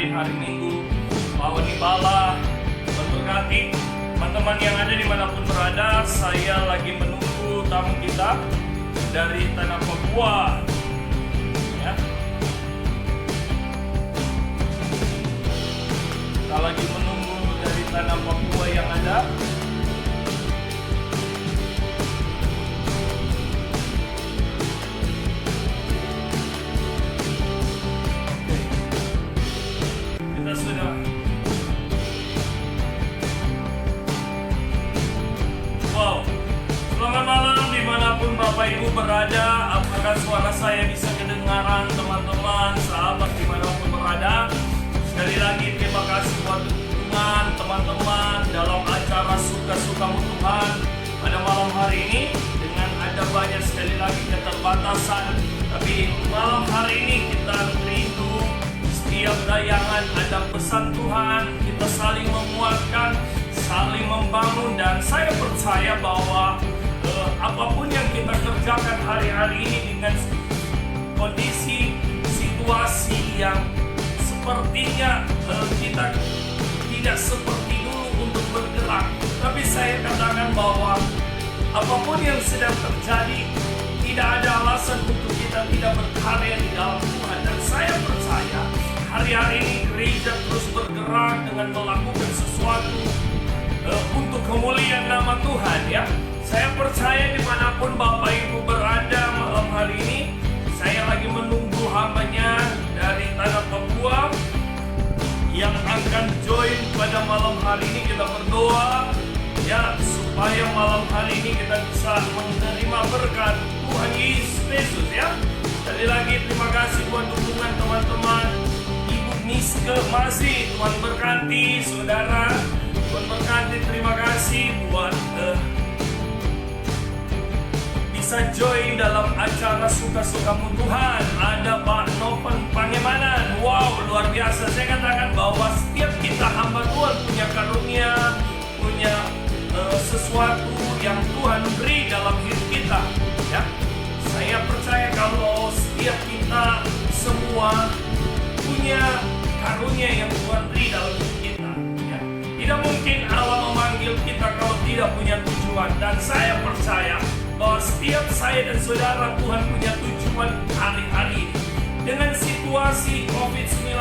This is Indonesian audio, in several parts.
hari Minggu. Bahwa Nibala memberkati teman-teman yang ada dimanapun berada. Saya lagi menunggu tamu kita dari tanah Papua. Ya. Kita lagi menunggu dari tanah Papua yang ada. Sudah. Wow, selamat malam dimanapun Bapak Ibu berada. Apakah suara saya bisa kedengaran teman-teman, sahabat dimanapun berada? Sekali lagi terima kasih buat dukungan teman-teman dalam acara Suka-Sukamu Tuhan pada malam hari ini. Dengan ada banyak sekali lagi keterbatasan, tapi malam hari ini kita rindu setiap tayangan ada pesan Tuhan, kita saling menguatkan, saling membangun, dan saya percaya bahwa apapun yang kita kerjakan hari-hari ini dengan kondisi situasi yang sepertinya kita tidak seperti dulu untuk bergerak, tapi saya katakan bahwa apapun yang sedang terjadi tidak ada alasan untuk kita tidak berkarya di dalam Tuhan, dan saya percaya hari-hari ini gereja terus bergerak dengan melakukan sesuatu untuk kemuliaan nama Tuhan, ya. Saya percaya dimanapun Bapak Ibu berada malam hari ini, saya lagi menunggu hambanya dari tanah Papua yang akan join pada malam hari ini. Kita berdoa ya supaya malam hari ini kita bisa menerima berkat Tuhan Yesus, ya. Sekali lagi terima kasih buat dukungan teman-teman. Miske masih, Tuhan berkati saudara, Tuhan berkati, terima kasih buat bisa join dalam acara Suka-Sukamu Tuhan. Ada Pak Noven Pangemanan. Wow, luar biasa. Saya katakan bahwa setiap kita hamba Tuhan punya karunia, punya sesuatu yang Tuhan beri dalam hidup kita, ya. Saya percaya kalau setiap kita semua punya karunia yang Tuhan beri dalam hidup kita, ya. Tidak mungkin Allah memanggil kita kalau tidak punya tujuan, dan saya percaya bahwa setiap saya dan saudara Tuhan punya tujuan hari-hari ini. Dengan situasi COVID-19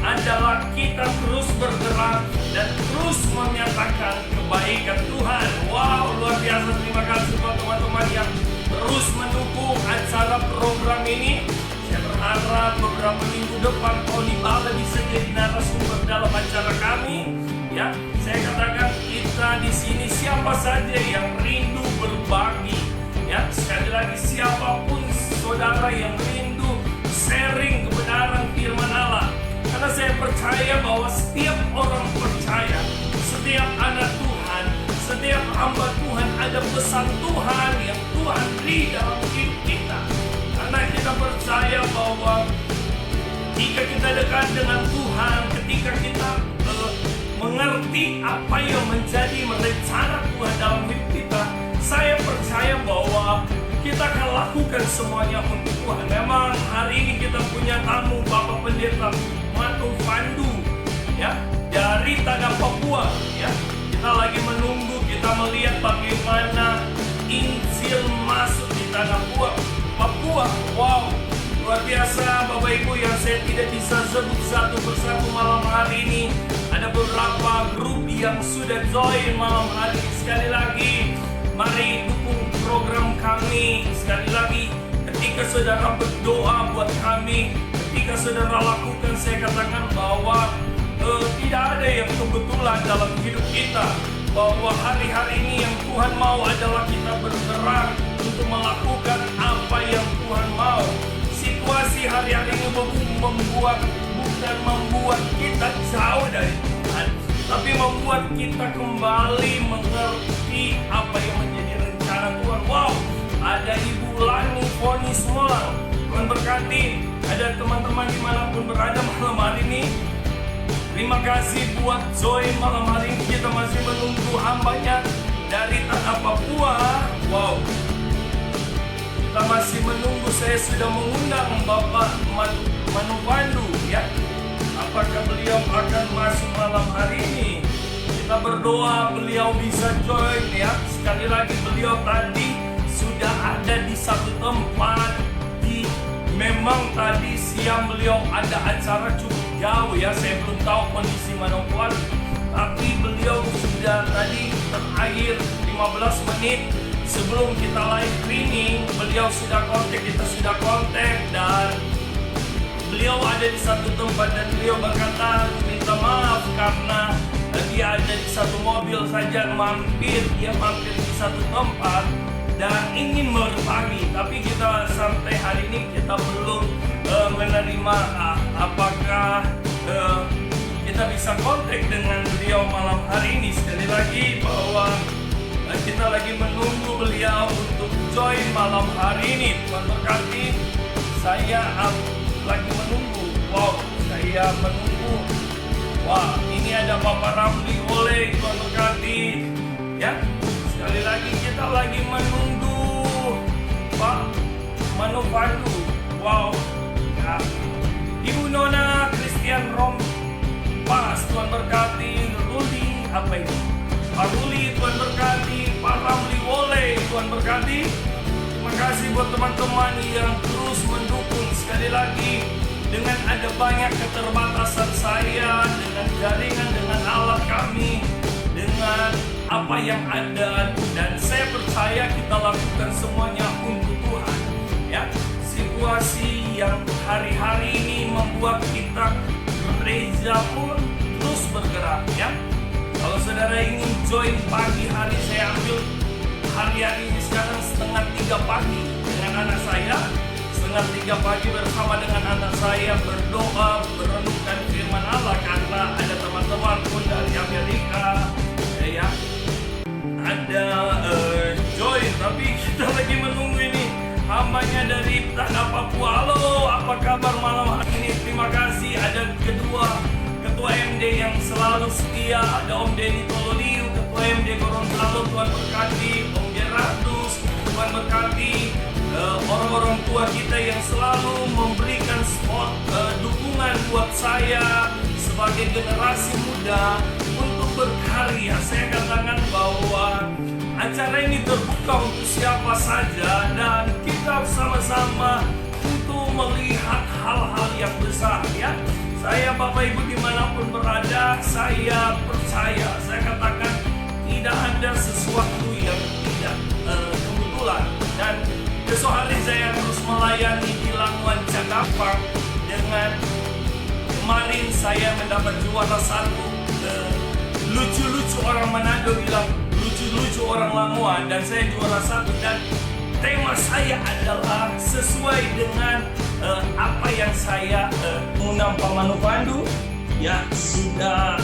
adalah kita terus bergerak dan terus menyatakan kebaikan Tuhan. Wow, luar biasa. Terima kasih buat teman-teman yang terus mendukung acara program ini. Saya berharap beberapa minggu depan Tony Bala bisa jadi narasumber dalam acara kami, ya. Saya katakan kita di sini siapa saja yang rindu berbagi, ya. Sekali lagi siapapun saudara yang rindu sharing kebenaran firman Allah, karena saya percaya bahwa setiap orang percaya, setiap anak Tuhan, setiap hamba Tuhan ada pesan Tuhan yang Tuhan beri dalam hidup kita. Karena kita percaya bahwa ketika kita dekat dengan Tuhan, ketika kita mengerti apa yang menjadi rencana Tuhan dalam hidup kita, saya percaya bahwa kita akan lakukan semuanya untuk Tuhan. Memang hari ini kita punya tamu Bapak Pendeta Manu Pandu, ya, dari tanah Papua, ya. Kita lagi menunggu, kita melihat bagaimana Injil masuk di tanah Papua. Wow, luar biasa Bapak Ibu, yang saya tidak bisa sebut satu persatu malam hari ini. Ada beberapa grup yang sudah join malam hari ini. Sekali lagi, mari dukung program kami. Sekali lagi, ketika saudara berdoa buat kami, ketika saudara lakukan, saya katakan bahwa tidak ada yang kebetulan dalam hidup kita. Bahwa hari-hari ini yang Tuhan mau adalah kita bergerak untuk melakukan apa yang Tuhan mau. Situasi hari-hari ini bukan membuat kita jauh dari Tuhan, tapi membuat kita kembali mengerti apa yang menjadi rencana Tuhan. Wow, ada Ibu Lani Foni semua, Tuhan berkati. Ada teman-teman dimanapun berada malam hari ini. Terima kasih buat join malam hari ini. Kita masih menunggu hambanya dari tanah Papua. Wow, kita masih menunggu. Saya sudah mengundang Bapak Manu Pandu, ya. Apakah kita berdoa beliau bisa join ya. Sekali lagi beliau tadi sudah ada di satu tempat memang tadi siang beliau ada acara cukup jauh ya. Saya belum tahu kondisi Manokwari, tapi beliau sudah tadi terakhir 15 menit sebelum kita live streaming, beliau sudah kontak, kita sudah kontak, dan beliau ada di satu tempat dan beliau berkata minta maaf karena dia ada di satu mobil saja dia mampir di satu tempat dan ingin berbagi, tapi kita sampai hari ini kita belum menerima apakah kita bisa kontak dengan beliau malam hari ini. Sekali lagi bahwa kita lagi menunggu beliau untuk join malam hari ini. Tuhan berkati, saya lagi menunggu. Wow, saya menunggu. Wah, ini ada Bapak Ramli Oleh. Tuhan berkati ya. Sekali lagi kita lagi menunggu Pak Manokwari. Wow ya. Ibu Nona Christian Rom Pas, Tuhan berkati. Ruli, apa itu? Pak Ruli, Tuhan berkati. Pak Ramli Woleh, Tuhan berkati. Terima kasih buat teman-teman yang terus mendukung. Sekali lagi, dengan ada banyak keterbatasan saya, dengan jaringan, dengan alat kami, dengan apa yang ada, dan saya percaya kita lakukan semuanya untuk Tuhan ya. Situasi yang hari-hari ini membuat kita gereja pun terus bergerak ya. Kalau saudara ingin join pagi hari, saya ambil hari-hari ini sekarang 2:30 pagi dengan anak saya, 2:30 pagi bersama dengan anak saya berdoa, merenungkan firman Allah, karena ada teman-teman pun dari Amerika ya, ada join, tapi kita lagi menunggu ini hambanya dari tanah Papua. Halo, apa kabar malam hari ini? Terima kasih. Ada ketua MD yang selalu setia, ada Om Denny Tololiu, ketua MD Gorontalo, Tuhan berkati. Om Gerardus, Tuhan berkati. Orang-orang tua kita yang selalu memberikan support, dukungan buat saya sebagai generasi muda untuk berkarya. Saya katakan bahwa acara ini terbuka untuk siapa saja dan kita sama-sama untuk melihat hal-hal yang besar ya. Saya Bapak Ibu dimanapun berada, saya percaya, saya katakan tidak ada sesuatu yang tidak kebetulan. Dan besok hari saya terus melayani di Lamuan Cakapang dengan kemarin saya mendapat juara 1. Lucu-lucu orang Manado bilang lucu-lucu orang Lamuan, dan saya juara 1, dan tema saya adalah sesuai dengan apa yang saya mengundang Pak Manokwari ya. Sudah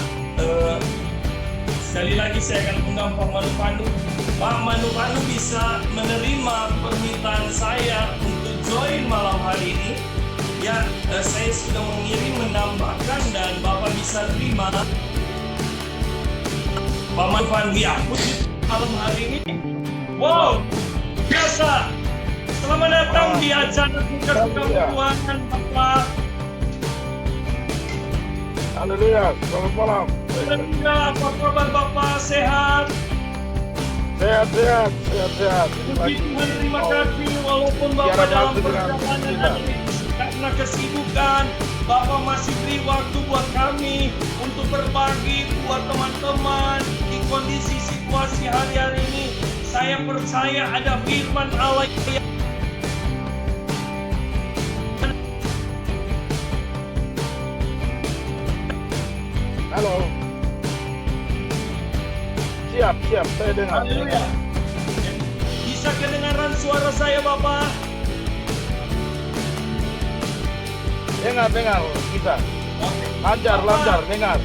sekali lagi saya akan undang Pak Manokwari. Pak Manokwari bisa menerima permintaan saya untuk join malam hari ini ya. Saya sudah mengirim, menambahkan, dan Bapak bisa terima Pak Manokwari aku malam hari ini. Wow, biasa. Selamat datang di acara Tuhan Bapak. Haleluya, selamat malam. Haleluya, apa kabar Bapak? Sehat? Sehat. Tuhan, terima kasih walaupun Bapak dalam perjalanan karena kesibukan, Bapak masih beri waktu buat kami untuk berbagi buat teman-teman di kondisi situasi hari-hari ini. Saya percaya ada firman Allah yang halo. Siap, saya dengar. Haleluya. Bisa kedengaran suara saya Bapak? Dengar kita. Oke. Lancar, dengar.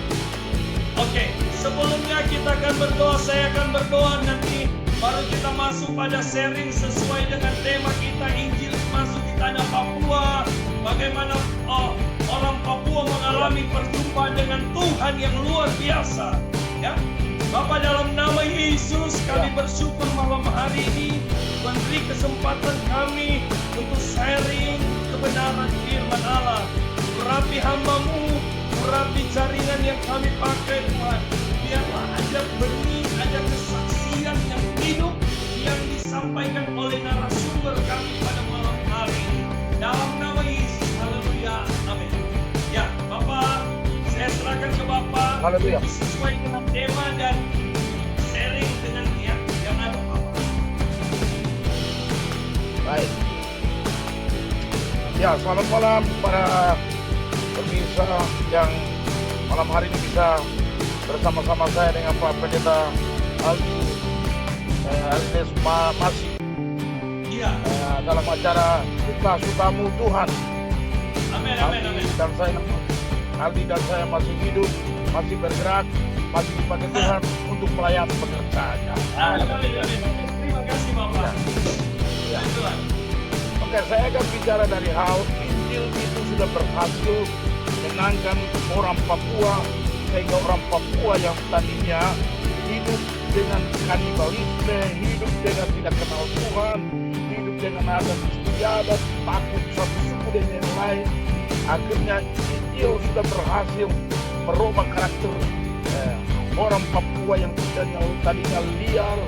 Oke, sebelumnya kita akan berdoa, saya akan berdoa, nanti baru kita masuk pada sharing sesuai dengan tema kita, Injil masuk di tanah Papua. Bagaimana orang Papua mengalami perjumpaan dengan Tuhan yang luar biasa ya. Bapak, dalam nama Yesus kami bersyukur malam hari ini memberi kesempatan kami untuk sharing kebenaran firman Allah. Urapi hamba-Mu, urapi jaringan yang kami pakai Tuhan. Biarlah ada benih, ada kesaksian yang hidup yang disampaikan oleh narasumber kami pada malam hari ini. Dalam nama Yesus, haleluya, amin. Ya, Bapak, saya serahkan ke Bapak. Haleluya. Sesuai dengan tema dan sharing dengan yang ada Bapak. Baik. Ya, selamat malam para pemirsa yang malam hari ini bisa bersama-sama saya dengan Pak Pendeta Aldi masih Iya. dalam acara Suka-Sukamu Tuhan. Amin, amin, amin. Aldi dan saya masih hidup, masih bergerak, masih dipakai Tuhan untuk melayani pekerjaannya. Amin, amin, amin. Terima kasih Bapak. Ya. Tuhan. Oke, saya akan bicara dari hal Injil itu sudah berhasil menangkan orang Papua, sehingga orang Papua yang tadinya hidup dengan kanibalisme, hidup dengan tidak kenal Tuhan, hidup dengan adat istiadat, takut satu suku dengan yang lain. Akhirnya Injil sudah berhasil merubah karakter orang Papua yang tadinya liar,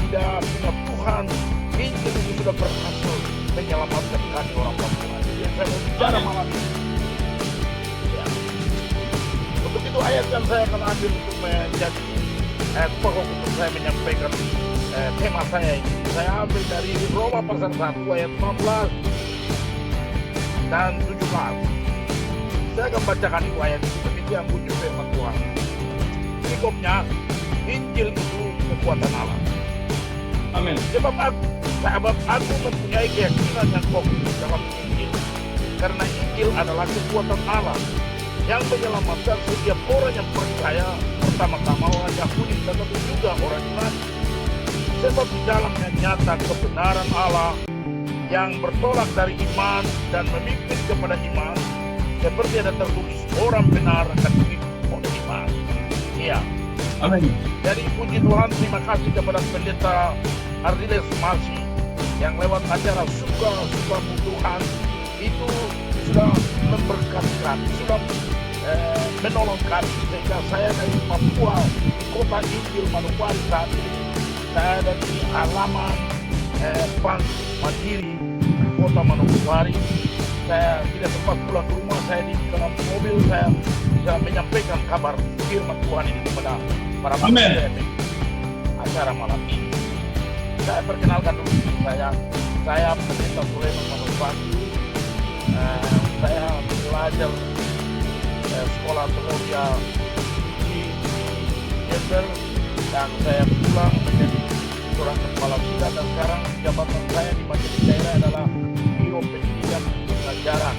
tidak punya Tuhan. Injil itu sudah berhasil menyelamatkan kami orang Papua. Jadi saya mau bicara malam ini. Ya. Untuk itu ayat yang saya akan ambil untuk menjadi pokok untuk saya menyampaikan tema saya ini. Saya ambil dari Roma pasal 1 ayat 16 dan 17. Saya akan bacakan itu ayat itu demikian bunyi firman Tuhan. Berikutnya, Injil itu kekuatan Allah. Amin. Sebab aku mempunyai keyakinan yang kokoh dalam Injil. Karena Injil adalah kekuatan Allah yang menyelamatkan setiap orang yang percaya, pertama-tama orang Yahudi tetapi juga orang Yunani. Sebab di dalamnya nyata kebenaran Allah yang bertolak dari iman dan memimpin kepada iman, seperti ada tertulis, orang benar akan hidup oleh iman. Iya. Amin. Jadi puji Tuhan, terima kasih kepada Pendeta Ardiles Masih yang lewat acara Suka-Sukamu Tuhan itu sudah memberkati kami, sudah menolong kami, sehingga saya dari Papua di kota Injil Manokwari saat ini, saya dari halaman Bank Mandiri kota Manokwari. Saya tidak sempat pulang ke rumah, saya di dalam mobil, saya bisa menyampaikan kabar firman Tuhan ini kepada para pemirsa acara malam ini. Saya perkenalkan dulu diri saya Pendeta Sulaiman Manufaktur. Saya belajar sekolah teologi di Jember dan saya pulang menjadi seorang kepala sidang, dan sekarang jabatan saya di majelis daerah adalah Biro Pendidikan Pelajaran.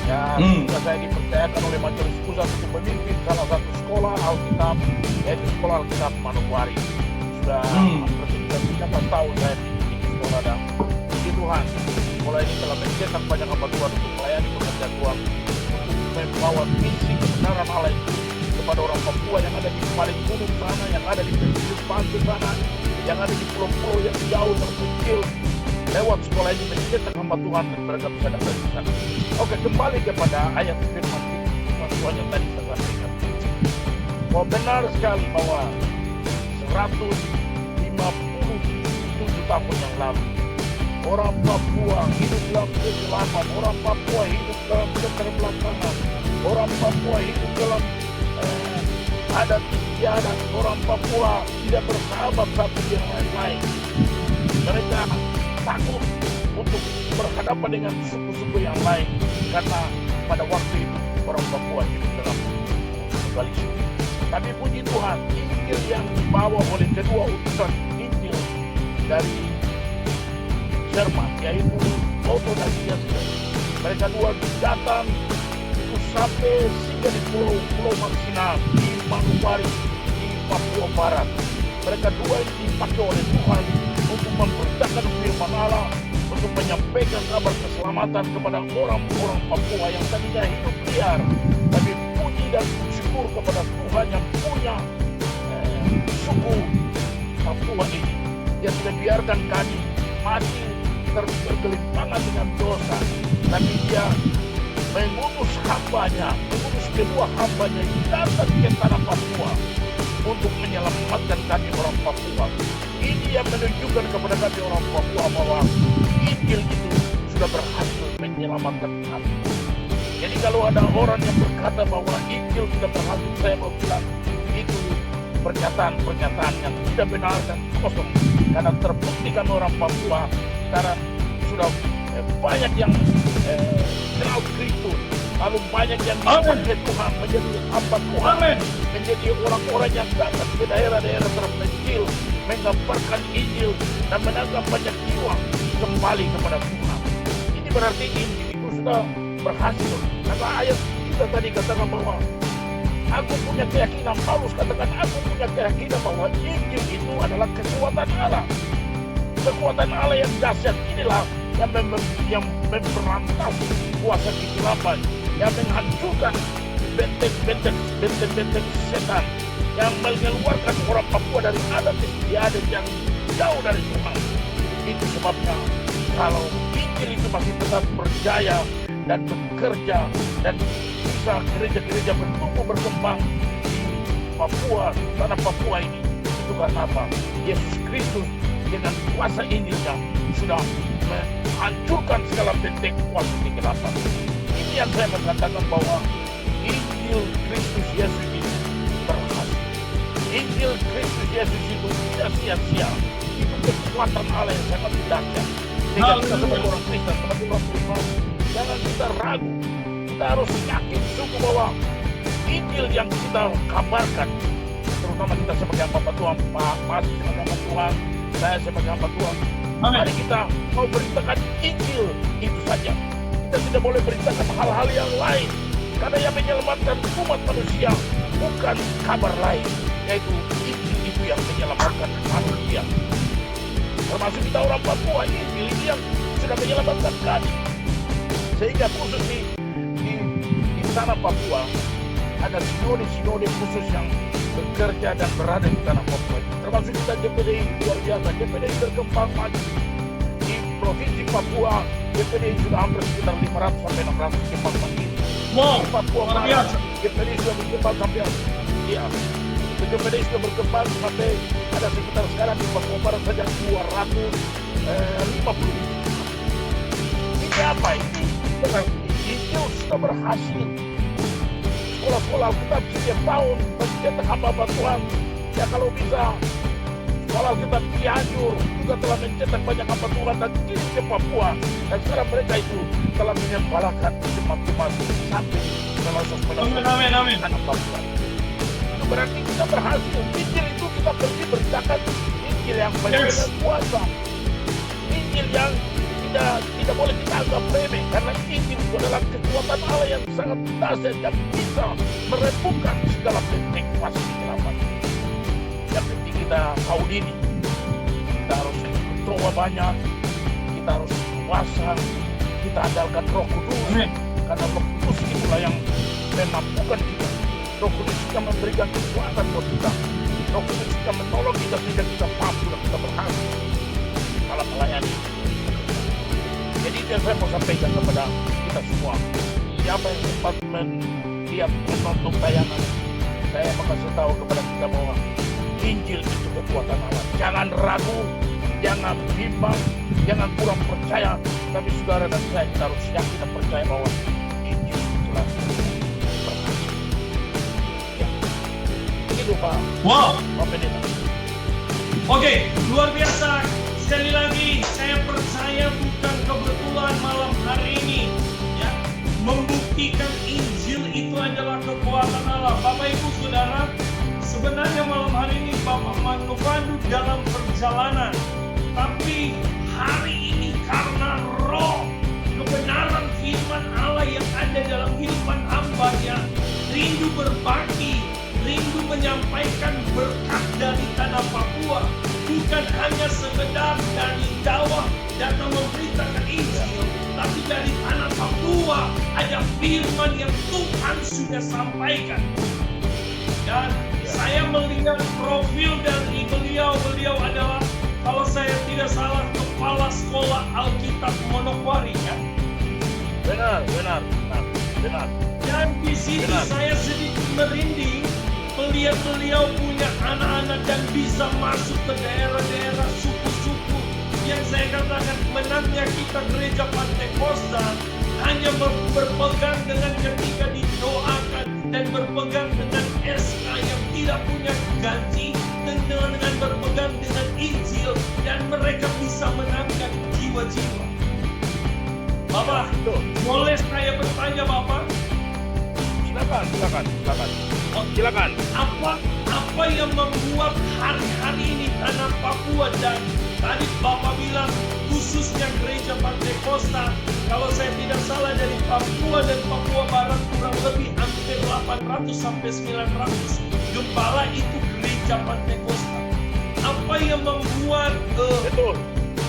Ya, sudah saya dipercayakan oleh majelis pusat untuk memimpin salah satu sekolah Alkitab, yaitu sekolah Alkitab Manokwari. Sudah hampir 13 tahun saya di sekolah, dan puji Tuhan, sekolah ini telah mencetak banyak hamba Tuhan untuk melayani pekerja Tuhan, untuk membawa misi kebenaran Allah itu kepada orang Papua yang ada di paling gunung sana, yang ada di pesisir pantai sana, yang ada di pulau-pulau yang jauh terpencil. Lewat sekolah ini mencetak hamba Tuhan dan mereka bisa datang di sana. Oke, kembali kepada ayat firman Tuhan yang tadi saya sampaikan. Bahwa benar sekali bahwa 157 tahun yang lalu orang Papua hidup dalam kegelapan, orang Papua hidup dalam keterbelakangan, orang Papua hidup dalam adat istiadat, orang Papua tidak bersahabat satu dengan lain. Mereka takut untuk berhadapan dengan suku-suku yang lain karena pada waktu itu orang Papua hidup dalam kegelapan. Tapi puji Tuhan, Injil yang dibawa oleh kedua utusan Injil dari Jerman, yaitu Otto dan Pius, mereka dua datang itu sampai singgah di Pulau Maksina, di Manokwari, di Papua Barat. Mereka dua ini dipakai oleh Tuhan untuk memberitakan firman Allah, untuk menyampaikan kabar keselamatan kepada orang-orang Papua yang tadinya hidup liar. Tapi puji dan syukur kepada Tuhan yang punya suku Papua ini. Dia tidak biarkan kami mati tergelimpangan dengan dosa, tapi dia mengutus hambanya, mengutus kedua hambanya datang ke tanah Papua untuk menyelamatkan kami orang Papua. Ini yang menunjukkan kepada kami orang Papua bahwa Injil itu sudah berhasil menyelamatkan kami. Jadi kalau ada orang yang berkata bahwa Injil tidak berhasil, saya mau bilang itu pernyataan-pernyataan yang tidak benar dan kosong. Karena terbukti kami orang Papua sekarang sudah banyak yang kenal Kristus, lalu banyak yang dipakai Tuhan menjadi hamba Tuhan, menjadi orang-orang yang datang ke daerah-daerah terpencil, mengabarkan Injil dan menangkap banyak jiwa kembali kepada Tuhan. Ini berarti Injil itu sudah berhasil. Karena ayat kita tadi katakan bahwa aku punya keyakinan, Paulus katakan aku punya keyakinan bahwa Injil itu adalah kekuatan Allah. Kekuatan Allah yang dahsyat inilah yang memberantas kuasa kegelapan, yang menghancurkan benteng-benteng setan, yang mengeluarkan orang Papua dari adat istiadat yang jauh dari Tuhan. Itu sebabnya kalau Injil itu masih tetap berjaya dan bekerja dan bisa gereja-gereja bertumbuh berkembang di Papua, tanah Papua ini, itu karena apa? Yesus Kristus dengan kuasa Injilnya sudah menghancurkan segala benteng kuasa kegelapan. Ini yang saya mengatakan bahwa Injil Kristus Yesus itu berhasil. Injil Kristus Yesus itu tidak sia-sia. Itu kekuatan Allah yang sangat dahsyat. Sehingga kita sebagai orang Kristen, sebagai orang beriman, jangan kita ragu. Kita harus yakin sungguh bahwa Injil yang kita kabarkan, terutama kita sebagai hamba Tuhan, Pak Mas sebagai hamba Tuhan, saya sebagai hamba Tuhan, mari kita mau beritakan Injil itu saja. Kita tidak boleh beritakan hal-hal yang lain, karena yang menyelamatkan umat manusia bukan kabar lain, yaitu Injil itu yang menyelamatkan manusia. Termasuk kita orang Papua, Injil ini yang sudah menyelamatkan kami. Sehingga khusus di tanah Papua ada sinode khusus yang bekerja dan berada di tanah Papua. Termasuk kita JPDI luar biasa. JPDI berkembang maju di provinsi Papua. JPDI sudah hampir sekitar 500 sampai 600 kepala mandiri. Wow, Di Papua luar biasa. JPDI sudah berkembang sampai JPDI sudah berkembang sampai ada sekitar sekarang di Papua Barat saja 250. Ini apa ini? Itu sudah berhasil. Sekolah-sekolah Alkitab setiap tahun mencetak hamba Tuhan. Ya kalau bisa sekolah Alkitab Cianjur juga telah mencetak banyak hamba Tuhan dan kirim ke Papua. Dan sekarang mereka itu telah menyembahkan jemaat-jemaat sampai pelosok-pelosok tanah Papua. Itu berarti kita berhasil. Injil itu kita pergi beritakan Injil yang banyak kuasa. Injil yang tidak boleh kita anggap remeh, karena Injil itu adalah kekuatan Allah yang sangat dahsyat yang bisa merembukan segala benteng kuasa kegelapan. Yang penting kita tahu diri, kita harus berdoa banyak, kita harus puasa, kita andalkan Roh Kudus, karena Roh Kudus itulah yang memampukan kita. Roh Kudus yang memberikan kekuatan buat kita. Roh Kudus yang menolong kita sehingga kita mampu dan kita berhasil dalam melayani. Jadi itu yang saya mau sampaikan kepada kita semua. Siapa yang sempat menonton tayangan, saya mau kasih tahu kepada kita bahwa Injil itu kekuatan Allah. Jangan ragu, jangan bimbang, jangan kurang percaya. Tapi saudara dan saya kita harus yakin dan percaya bahwa Injil itulah berhasil. Ya, begitu Pak. Wow. Pak Pendeta. Oke, luar biasa. Sekali lagi, saya percaya bukan kebetulan malam hari ini ya, membuktikan Injil itu adalah kekuatan Allah. Bapak Ibu Saudara, sebenarnya malam hari ini Bapak Manufadu dalam perjalanan, tapi hari ini karena roh kebenaran firman Allah yang ada dalam kehidupan hamba-Nya, rindu berbagi, rindu menyampaikan berkat dari tanah Papua, bukan hanya sekedar dari Jawa datang memberitakan Injil, tapi dari tanah Papua ada firman yang Tuhan sudah sampaikan. Dan saya melihat profil dari beliau adalah, kalau saya tidak salah, kepala sekolah Alkitab Manokwari, ya. Benar. benar. Dan di sini Benar. saya sedikit merinding melihat beliau punya anak-anak dan bisa masuk ke daerah-daerah suku-suku yang saya katakan menangnya kita gereja Pantekosta hanya berpegang dengan ketika didoakan dan berpegang dengan SK yang tidak punya gaji dan dengan berpegang dengan Injil dan mereka bisa menangkan jiwa-jiwa. Bapak, Betul. boleh saya bertanya Bapak? Silakan. Silakan. Apa yang membuat hari-hari ini tanah Papua dan tadi Bapak bilang khususnya gereja Pantekosta, kalau saya tidak salah dari Papua dan Papua Barat kurang lebih hampir 800 sampai 900 gembala itu gereja Pantekosta. Apa yang membuat Betul.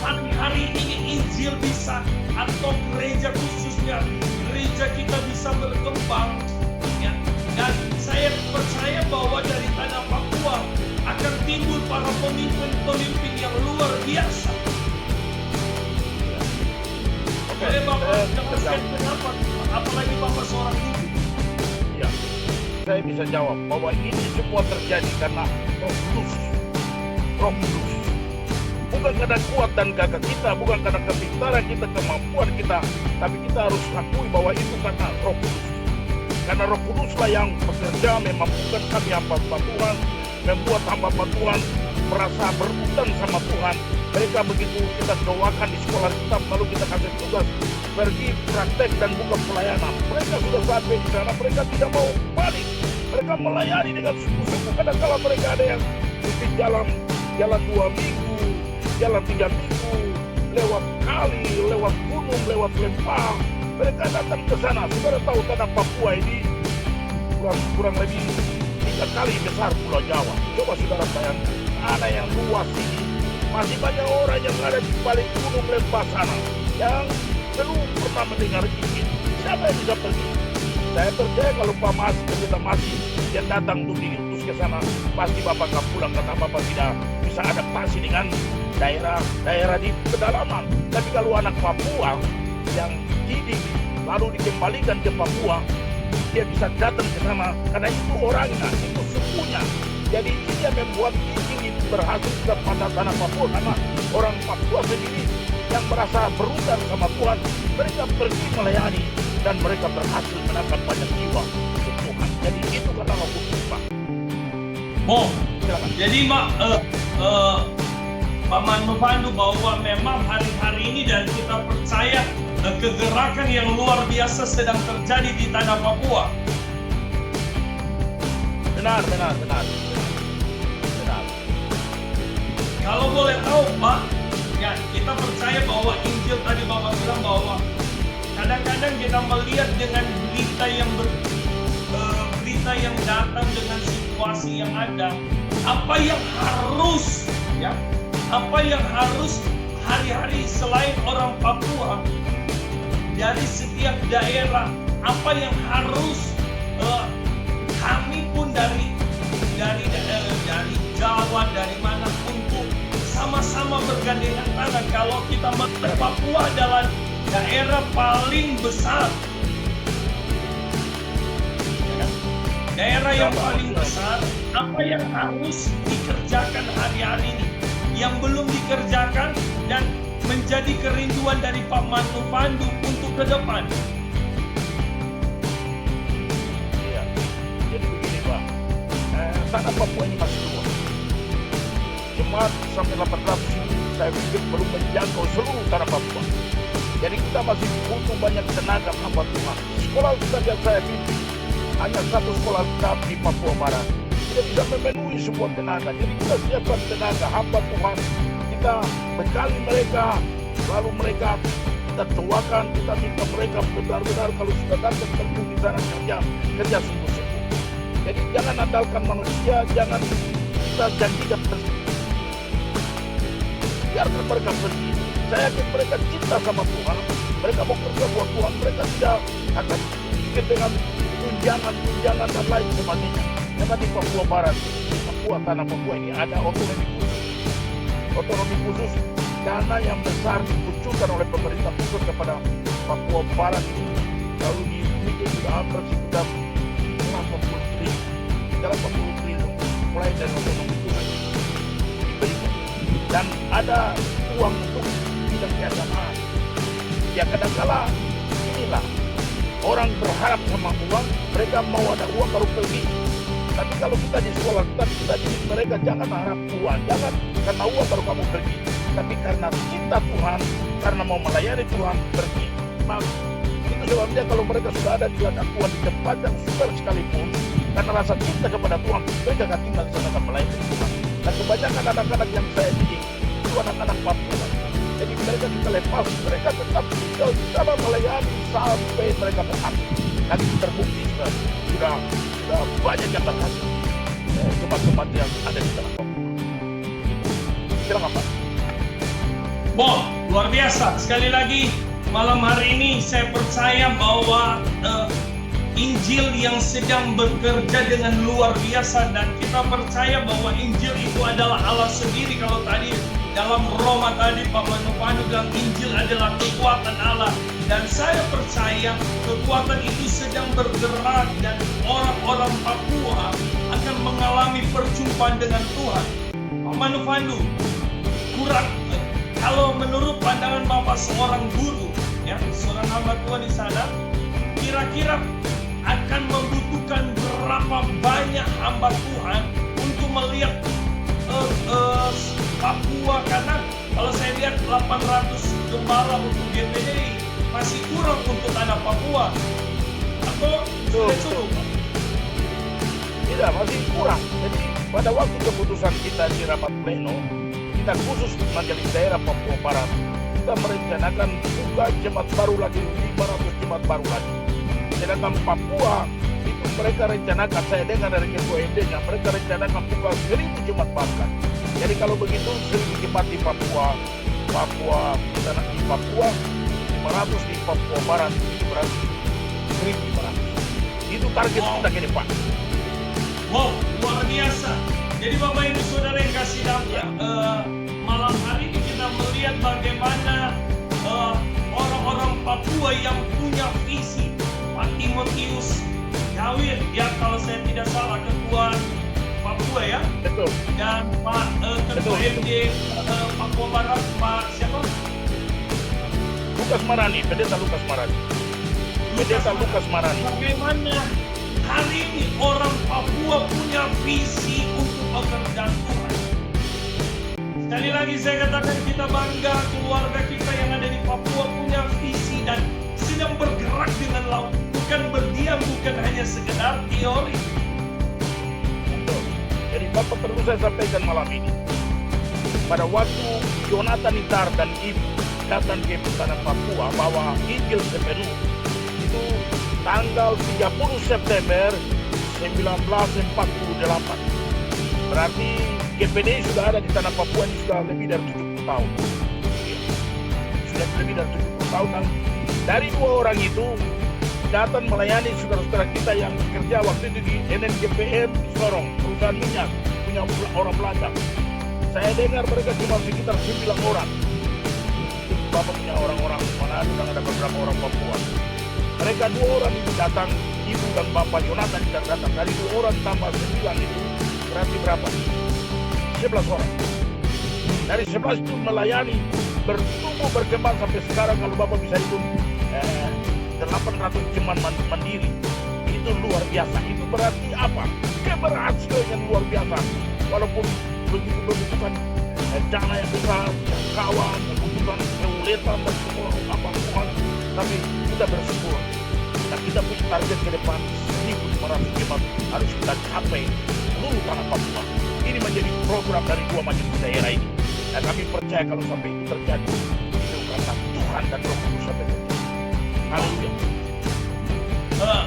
hari-hari ini Injil bisa atau gereja khususnya gereja kita bisa berkembang ya. Dan saya percaya bahwa dari tanah Papua akan timbul para pemimpin-pemimpin yang luar biasa. Oke. Boleh Bapak jelaskan Saya kenapa? Apalagi Bapak seorang ibu. ya, saya bisa jawab bahwa ini semua terjadi karena Roh Kudus. Roh Kudus. Bukan karena kuat dan gagah kita, bukan karena kepintaran kita, kemampuan kita, tapi kita harus akui bahwa itu karena Roh Kudus. Karena Roh Kuduslah yang bekerja memampukan kami hamba-hamba Tuhan, membuat hamba-hamba Tuhan merasa berhutang sama Tuhan. Mereka begitu kita doakan di sekolah kita, lalu kita kasih tugas pergi praktek dan buka pelayanan. Mereka sudah sampai di sana, mereka tidak mau balik. Mereka melayani dengan sungguh-sungguh. Kadang-kala mereka ada yang mesti jalan 2 minggu, jalan 3 minggu, lewat kali, lewat gunung, lewat lempang. Mereka datang ke sana. Saudara tahu tanah Papua ini kurang lebih 3 kali besar Pulau Jawa. Coba saudara bayangkan, tanah yang luas ini masih banyak orang yang ada di balik gunung lempang sana yang belum pernah mendengar Injil. Siapa yang bisa pergi? Saya percaya kalau Pak Mas, kita masih yang datang untuk diutus ke sana, pasti Bapak akan pulang karena Bapak tidak bisa adaptasi dengan daerah di pedalaman. Tapi kalau anak Papua yang dididik lalu dikembalikan ke Papua, dia bisa datang ke sana karena itu orangnya, itu sukunya. Jadi ini yang membuat Injil itu berhasil pada tanah Papua karena orang Papua sendiri yang merasa berhutang sama Tuhan, mereka pergi melayani dan mereka berhasil menangkap banyak jiwa untuk Tuhan. Jadi itu karena Roh Kudus, Pak. Oh, Silakan. jadi Pak Manu Pandu bahwa memang hari-hari ini dan kita percaya kegerakan yang luar biasa sedang terjadi di tanah Papua. Benar. Kalau boleh tahu Pak, ya kita percaya bahwa Injil tadi Bapak bilang bahwa kadang-kadang kita melihat dengan berita yang datang dengan situasi yang ada, apa yang harus hari-hari selain orang Papua dari setiap daerah, apa yang harus kami pun dari Jawa, dari mana untuk sama-sama bergandengan tangan. Kalau kita melihat Papua adalah daerah paling besar, daerah yang paling besar. Apa yang harus dikerjakan hari-hari ini yang belum dikerjakan dan menjadi kerinduan dari Pak Manu Pandu untuk ke depan? Iya. Jadi begini, Pak. Tanah Papua ini masih luas. Jemaat sampai 800 ini saya pikir belum menjangkau seluruh tanah Papua. Jadi kita masih butuh banyak tenaga hamba Tuhan. Sekolah saja saya pimpin hanya 1 sekolah tetap di Papua Barat. Tidak bisa memenuhi semua tenaga. Jadi kita siapkan tenaga hamba Tuhan. Kita bekali mereka, lalu mereka kita doakan, kita minta mereka benar-benar kalau sudah datang terjun di sana kerja sungguh-sungguh. Jadi jangan andalkan manusia, jangan kita janjikan biarkan mereka pergi. Saya yakin mereka cinta sama Tuhan, mereka mau kerja buat Tuhan, mereka tidak akan pikir dengan tunjangan dan lain sebagainya. Karena di Papua Barat, Papua, tanah Papua ini ada otonomi khusus. Otonomi khusus, dana yang besar dikucurkan oleh pemerintah pusat kepada Papua Barat ini. Lalu di hampir sekitar 80 triliun mulai dari otonomi Tuhan diberikan. Dan ada uang untuk bidang keagamaan. Ya kadang-kala inilah orang berharap sama uang, mereka mau ada uang baru pergi. Tapi kalau kita di sekolah, kita didik mereka jangan harap uang, jangan karena uang baru kamu pergi. Tapi karena cinta Tuhan, karena mau melayani Tuhan, pergi. Nah, itu sebabnya kalau mereka sudah ada di ladang Tuhan di tempat yang sukar sekalipun, karena rasa cinta kepada Tuhan, mereka akan tinggal di sana dan melayani Tuhan. Dan kebanyakan anak-anak yang saya didik, itu anak-anak Papua. Jadi mereka kita lepas, mereka tetap tinggal di sana melayani sampai mereka berhasil. Dan itu terbukti sudah banyak yang berhasil. Jemaat-jemaat yang ada di sana Papua. Silakan Pak. Boh, luar biasa. Sekali lagi, malam hari ini saya percaya bahwa Injil yang sedang bekerja dengan luar biasa, dan kita percaya bahwa Injil itu adalah Allah sendiri. Kalau tadi dalam Roma tadi Pak Manupanu bilang Injil adalah kekuatan Allah, dan saya percaya kekuatan itu sedang bergerak dan orang-orang Papua akan mengalami perjumpaan dengan Tuhan. Pak Manupanu, kurang kalau menurut pandangan Bapak seorang guru, ya, seorang hamba Tuhan di sana, kira-kira akan membutuhkan berapa banyak hamba Tuhan untuk melihat Papua? Karena kalau saya lihat 800 gembala untuk GPD masih kurang untuk tanah Papua. Atau sudah cukup? Tidak, masih kurang. Jadi pada waktu keputusan kita di rapat pleno, kita khusus majelis daerah Papua Barat, kita merencanakan buka jemaat baru lagi, 500 jemaat baru lagi. Sedangkan Papua itu mereka rencanakan, saya dengar dari ketua MD-nya, mereka rencanakan buka 1000 jemaat baru lagi. Jadi kalau begitu 1000 jemaat di Papua, di Papua 500 di Papua Barat, itu berarti 1500. Itu target kita ke depan. Wow, luar biasa. Jadi Bapak Ibu Saudara yang kasih damai, malam hari ini kita melihat bagaimana orang-orang Papua yang punya visi. Pak Timotius Jawir, ya kalau saya tidak salah, ketua Papua ya. Betul. Dan Pak ketua MD Papua Barat, Pak siapa? Lukas Marani, Pendeta Lukas Marani. Pendeta Lukas Marani. Bagaimana hari ini orang Papua punya visi untuk pekerjaan Tuhan. Sekali lagi saya katakan kita bangga, keluarga kita yang ada di Papua punya visi dan sedang bergerak dengan laut. Bukan berdiam, bukan hanya sekedar teori. Betul. Jadi Bapak perlu saya sampaikan malam ini. Pada waktu Jonathan Itar dan Ibu datang ke tanah Papua bawa Injil sepenuh, itu tanggal 30 September 1948. Berarti GPD sudah ada di tanah Papua ini sudah lebih dari 70 tahun. Sudah lebih dari 70 tahun. Dan dari 2 orang itu datang melayani saudara-saudara kita yang bekerja waktu itu di NNGPM di Sorong, perusahaan minyak, punya orang Belanda. Saya dengar mereka cuma sekitar 9 orang. Bapak punya orang-orang mana dan ada beberapa orang Papua. Mereka 2 orang itu datang, ibu dan bapak Jonathan tidak datang. Dari 2 orang tambah 9 itu berarti berapa? 11 orang. Dari 11 itu melayani, bertumbuh berkembang sampai sekarang. Kalau bapak bisa hitung 800 jemaat mandiri. Itu luar biasa. Itu berarti apa? Keberhasilan yang luar biasa. Walaupun begitu membutuhkan dana yang besar, jangkauan, membutuhkan keuletan dan semua apa-apa, tapi kita bersyukur. Dan kita punya target ke depan 1.500 jemaat harus kita capai seluruh tanah Papua. Ini menjadi program dari 2 majelis daerah ini. Dan kami percaya kalau sampai itu terjadi, itu karena Tuhan dan Roh Kudus sampai terjadi. Haleluya.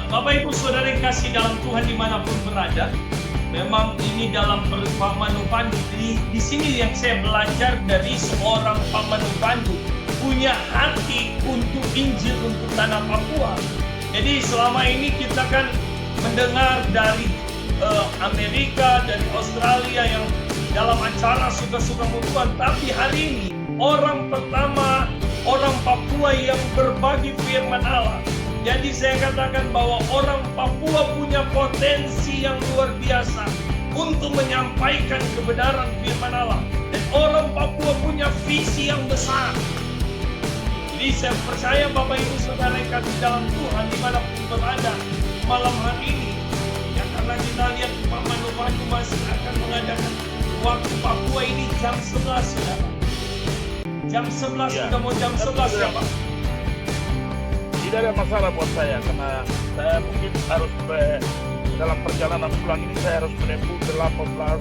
Bapak Ibu Saudara yang kasih dalam Tuhan dimanapun berada, memang ini dalam Pak Manupanu di sini yang saya belajar dari seorang Pak Manupanu punya hati untuk Injil untuk tanah Papua. Jadi selama ini kita kan mendengar dari Amerika, dari Australia yang dalam acara suka-suka Tuhan, tapi hari ini orang pertama orang Papua yang berbagi firman Allah Jadi saya katakan bahwa orang Papua punya potensi yang luar biasa untuk menyampaikan kebenaran firman Allah. Dan orang Papua punya visi yang besar. Jadi saya percaya Bapak Ibu Saudara yang kasih dalam Tuhan dimanapun berada malam hari ini. Ya, karena kita lihat Pak Manu masih akan mengadakan waktu Papua ini jam 11 Saudara. Jam 11 Ya. sudah mau jam 11 ya Pak. Tidak ada masalah buat saya karena saya mungkin harus dalam perjalanan pulang ini saya harus menempuh 18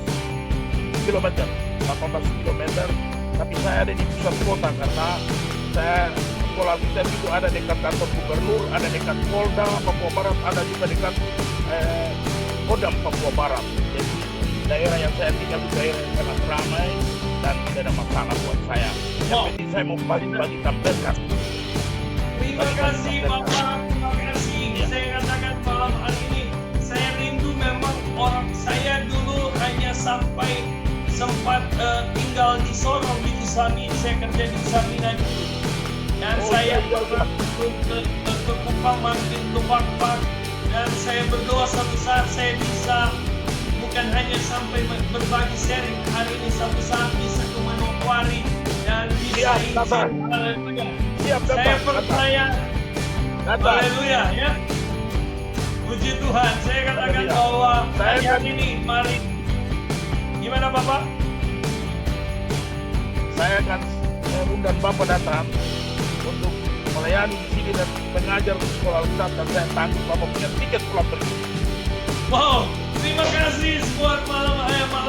kilometer, tapi saya ada di pusat kota karena saya sekolah militer itu ada dekat kantor gubernur, ada dekat Polda Papua Barat, ada juga dekat Kodam Papua Barat. Jadi daerah yang saya tinggal itu daerah yang sangat ramai dan tidak ada masalah buat saya. Yang penting saya mau bagi tampilkan. Terima kasih Bapak, terima kasih. Saya katakan malam hari ini, saya rindu memang orang saya dulu hanya sampai sempat tinggal di Sorong di Usamin. Saya kerja di Usamina dulu. Dan saya pernah ke Kupang, mampir ke Pakpak. Dan saya berdoa suatu saat saya bisa bukan hanya sampai berbagi sharing hari ini, suatu saat bisa ke Manokwari dan bisa Haleluya. Saya percaya, haleluya ya. Puji Tuhan, saya katakan bahwa hari ini, mari. Gimana Bapak? Saya akan undang Bapak datang untuk melayani di sini dan mengajar di sekolah Ustaz dan saya tanggung Bapak punya tiket pulang pergi. Wow, terima kasih buat malam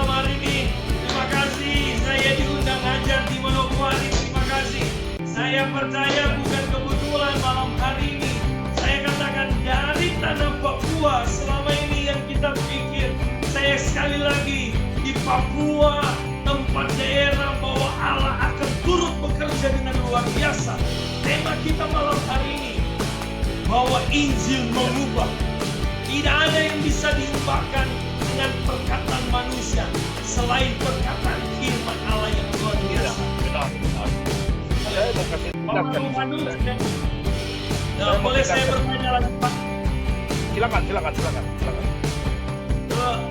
hari ini. Terima kasih, saya diundang ngajar di Manokwari. Terima kasih. Saya percaya bukan kebetulan malam hari ini. Saya katakan dari tanah Papua selama ini yang kita pikir. Saya sekali lagi di Papua, tempat daerah bahwa Allah akan turut bekerja dengan luar biasa. Tema kita malam hari ini bahwa Injil mengubah. Tidak ada yang bisa diubahkan dengan perkataan manusia selain perkataan firman Allah yang luar biasa. Benar. Saya mau kasih tindakan. Nah, boleh saya bertanya lagi Pak? Silakan.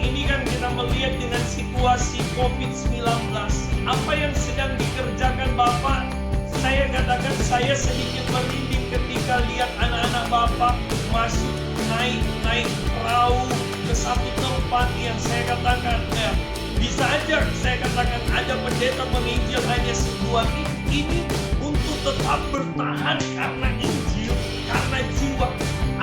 Ini kan kita melihat dengan situasi COVID-19, apa yang sedang dikerjakan Bapak? Saya katakan saya sedikit merinding ketika lihat anak-anak Bapak masuk naik perahu ke satu tempat yang saya katakan bisa aja saya katakan ada pendeta menginjil hanya sebuah ini untuk tetap bertahan karena Injil, karena jiwa.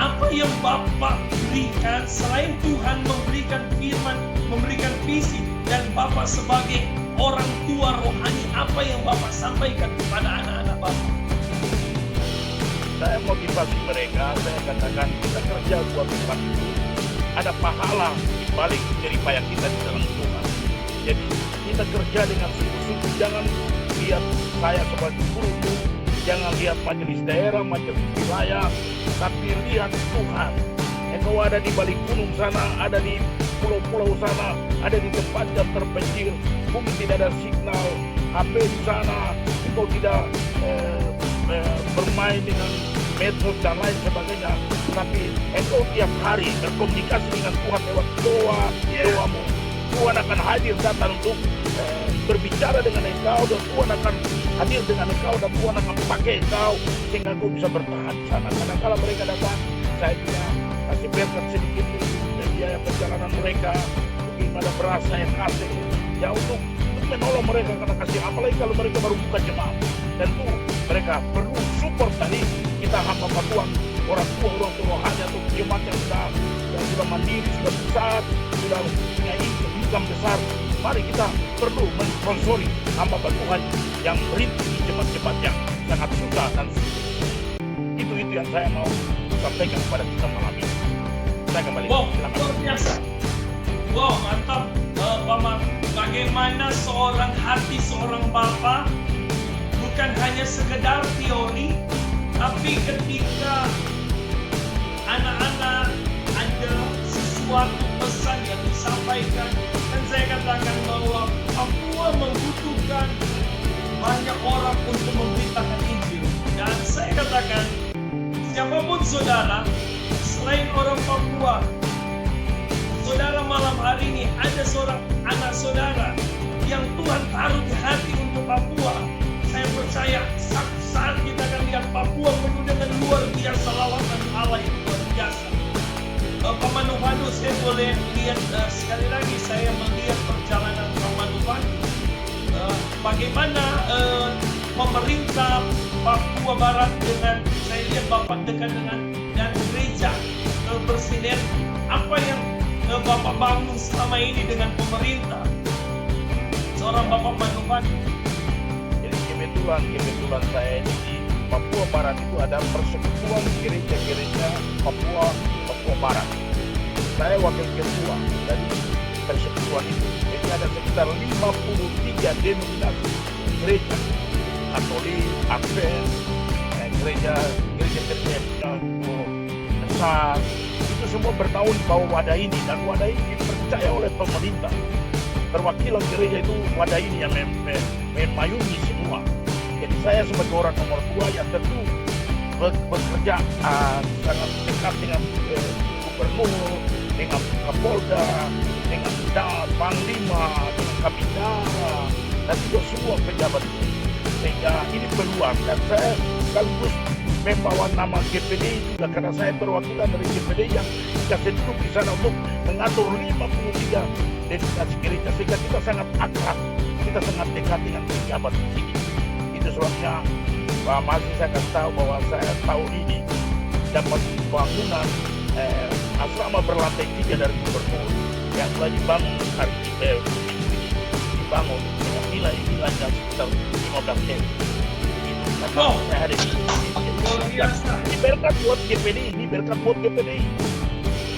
Apa yang Bapak berikan selain Tuhan memberikan firman, memberikan visi, dan Bapak sebagai orang tua rohani, apa yang Bapak sampaikan kepada anak-anak Bapak? Saya motivasi mereka, saya katakan kita kerja buat Tuhan itu ada pahala di balik jeripaya kita di dalam Tuhan. Jadi kita kerja dengan sungguh-sungguh, jangan lihat saya sebagai guru, jangan lihat majelis daerah, majelis wilayah, tapi lihat Tuhan. Engkau ada di balik gunung sana, ada di pulau-pulau sana, ada di tempat yang terpencil, mungkin tidak ada signal HP di sana, engkau tidak bermain dengan medsos dan lain sebagainya, tapi engkau tiap hari berkomunikasi dengan Tuhan lewat doamu. Tuhan akan hadir datang untuk berbicara dengan engkau, dan Tuhan akan hadir dengan engkau, dan Tuhan akan pakai engkau sehingga engkau bisa bertahan di sana. Karena kalau mereka datang, saya juga kasih berkat sedikit dan biaya perjalanan mereka, mungkin ada beras saya kasih ya untuk menolong mereka karena kasih, apalagi kalau mereka baru buka jemaat. Tentu mereka perlu support dari kita hamba Tuhan, orang tua rohani atau jemaat yang sudah mandiri, sudah besar, sudah punya income besar. Mari kita perlu mensponsori hamba Tuhan yang merintis di jemaat-jemaat yang sangat susah, dan itu yang saya mau sampaikan kepada kita malam ini. Saya kembali. Wow, luar biasa. Wow, mantap Pak Mak. Bagaimana hati seorang Bapak bukan hanya sekedar teori, tapi ketika anak-anak ada sesuatu pesan yang disampaikan, dan saya katakan bahwa Papua membutuhkan banyak orang untuk memberitakan Injil. Dan saya katakan siapapun saudara, selain orang Papua, saudara malam hari ini ada seorang anak saudara yang Tuhan taruh di hati untuk Papua. Saya percaya saat kita akan lihat Papua penuh dengan luar biasa lawatan Allah yang luar biasa. Pak Manufando, saya boleh lihat sekali lagi, saya melihat perjalanan Pak Manufando. Bagaimana pemerintah Papua Barat dengan, saya lihat Bapak dekat dengan dan gereja bersinergi. Apa yang Bapak bangun selama ini dengan pemerintah? Seorang Bapak Manufando. Jadi kebetulan saya di Papua Barat itu ada persekutuan gereja-gereja Papua Barat. Saya wakil ketua dari persekutuan itu. Jadi ada sekitar 53 denominasi gereja, Katolik, Advent, gereja besar. Itu semua bernaung di bawah wadah ini, dan wadah ini dipercaya oleh pemerintah. Perwakilan gereja itu wadah ini yang memayungi semua. Jadi saya sebagai orang nomor 2 yang tentu bekerja sangat dekat dengan gubernur, dengan Kapolda, dengan Panglima, dengan Kapitara, dan juga semua pejabat. Sehingga ini peluang, dan saya sekaligus membawa nama GPD juga karena saya perwakilan dari GPD yang dikasih duduk di sana untuk mengatur 53 dedikasi gereja, sehingga kita sangat akrab, kita sangat dekat dengan pejabat di sini. Itu sebabnya Pak Masih saya kasih tahu bahwa saya tahun ini dapat bangunan asrama berlantai 3 dari gubernur yang telah dibangun hari ini, dibangun dengan nilai-nilainya sekitar 15 M. Wow. Saya ada di Luar biasa. ini berkat buat GPD, ini berkat buat GPD.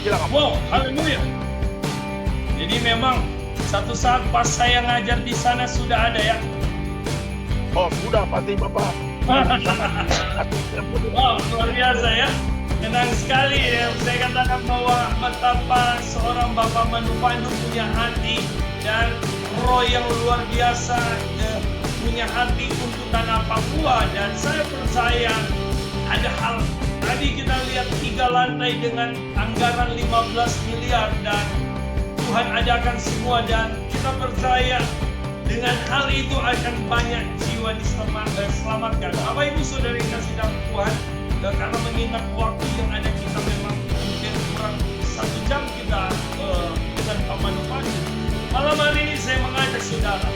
Silakan. Wow, haleluya. Jadi memang satu saat pas saya ngajar di sana sudah ada ya. Oh sudah pasti Bapak. Wow, luar biasa ya. Senang sekali ya. Saya katakan bahwa betapa seorang Bapak Manufando punya hati dan roh yang luar biasa, punya hati untuk tanah Papua. Dan saya percaya ada hal, tadi kita lihat 3 lantai dengan anggaran 15 miliar dan Tuhan adakan semua, dan kita percaya dengan hal itu akan banyak jiwa diselamatkan. Bapak Ibu Saudara yang kasih dalam Tuhan, karena mengingat waktu yang ada, kita memang mungkin kurang 1 jam kita dengan Pak Manufando. Malam hari ini saya mengajak saudara,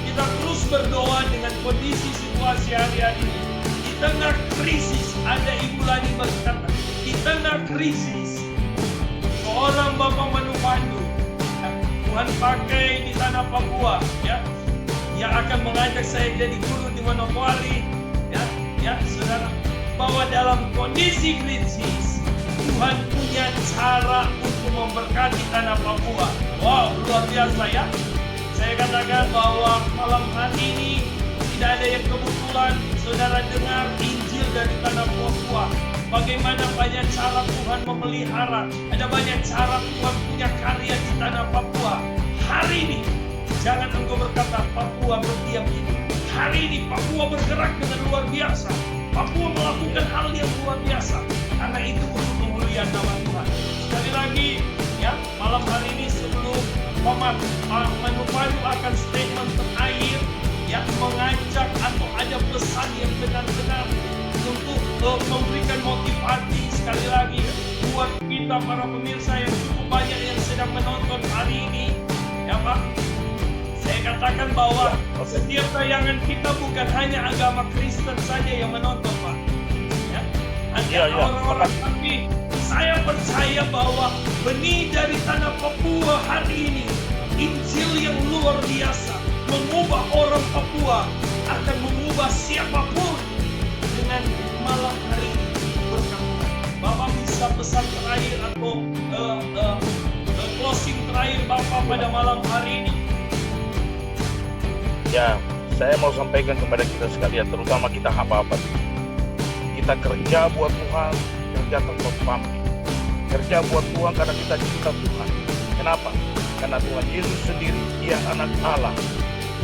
kita terus berdoa dengan kondisi situasi hari-hari ini. Di tengah krisis, ada Ibu Lani berkata, di tengah krisis, seorang Bapak Manufando Tuhan pakai di tanah Papua, ya, yang akan mengajak saya jadi guru di Manokwari, ya, saudara, bahwa dalam kondisi krisis Tuhan punya cara untuk memberkati tanah Papua. Wow, luar biasa ya. Saya katakan bahwa malam hari ini tidak ada yang kebetulan saudara dengar Injil dari tanah Papua. Bagaimana banyak cara Tuhan memelihara, ada banyak cara Tuhan punya karya di tanah Papua. Hari ini, jangan engkau berkata Papua berdiam diri. Hari ini Papua bergerak dengan luar biasa. Papua melakukan hal yang luar biasa. Karena itu untuk kemuliaan nama Tuhan. Sekali lagi, ya, malam hari ini sebelum Pak Manufando akan statement terakhir, yang mengajak atau ada pesan yang benar-benar untuk memberikan motivasi sekali lagi buat kita para pemirsa yang cukup banyak yang sedang menonton hari ini, ya Pak. Saya katakan bahwa setiap tayangan kita bukan hanya agama Kristen saja yang menonton, Pak. Ya, ada orang-orang, tapi saya percaya bahwa benih dari tanah Papua hari ini, Injil yang luar biasa mengubah orang Papua, akan mengubah siapapun dengan malam hari ini. Berkat Bapak bisa pesan terakhir atau closing terakhir Bapak pada malam hari ini? Ya, saya mau sampaikan kepada kita sekalian, terutama kita hamba-hamba. Kita kerja buat Tuhan, kerja tanpa pamrih. Kerja buat Tuhan karena kita cinta Tuhan. Kenapa? Karena Tuhan Yesus sendiri, Dia anak Allah.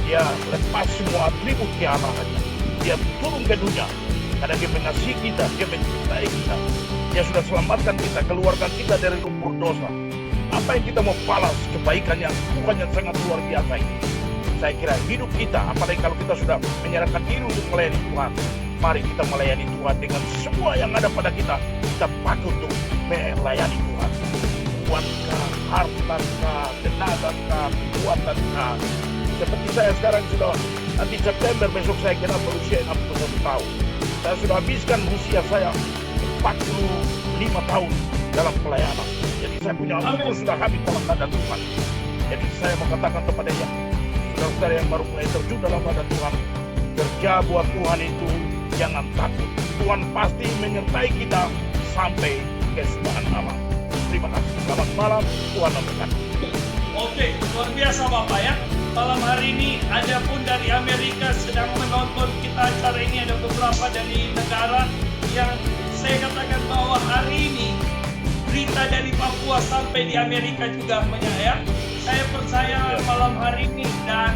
Dia lepas semua atribut kealahannya. Dia turun ke dunia Karena dia mengasihi kita, dia mencintai kita. Dia sudah selamatkan kita, keluarkan kita dari lumpur dosa. Apa yang kita mau balas kebaikan yang Tuhan yang sangat luar biasa ini? Saya kira hidup kita, apalagi kalau kita sudah menyerahkan diri untuk melayani Tuhan, mari kita melayani Tuhan dengan semua yang ada pada kita. Kita pakai untuk melayani Tuhan. Uankah, hartakah, tenagakah, kekuatankah. Seperti saya sekarang sudah, nanti September besok saya kira berusia 61 tahun. Saya sudah habiskan usia saya 45 tahun dalam pelayanan. Jadi saya punya umur sudah habis dalam keadaan Tuhan. Jadi saya mau katakan kepada yang saudara-saudara yang baru mulai terjun dalam keadaan Tuhan, kerja buat Tuhan itu jangan takut. Tuhan pasti menyertai kita sampai kesudahan alam. Terima kasih. Selamat malam. Tuhan memberkati. Oke, luar biasa Bapak ya. Malam hari ini ada pun dari Amerika sedang menonton kita acara ini, ada beberapa dari negara yang saya katakan bahwa hari ini berita dari Papua sampai di Amerika juga banyak ya. Saya percaya malam hari ini dan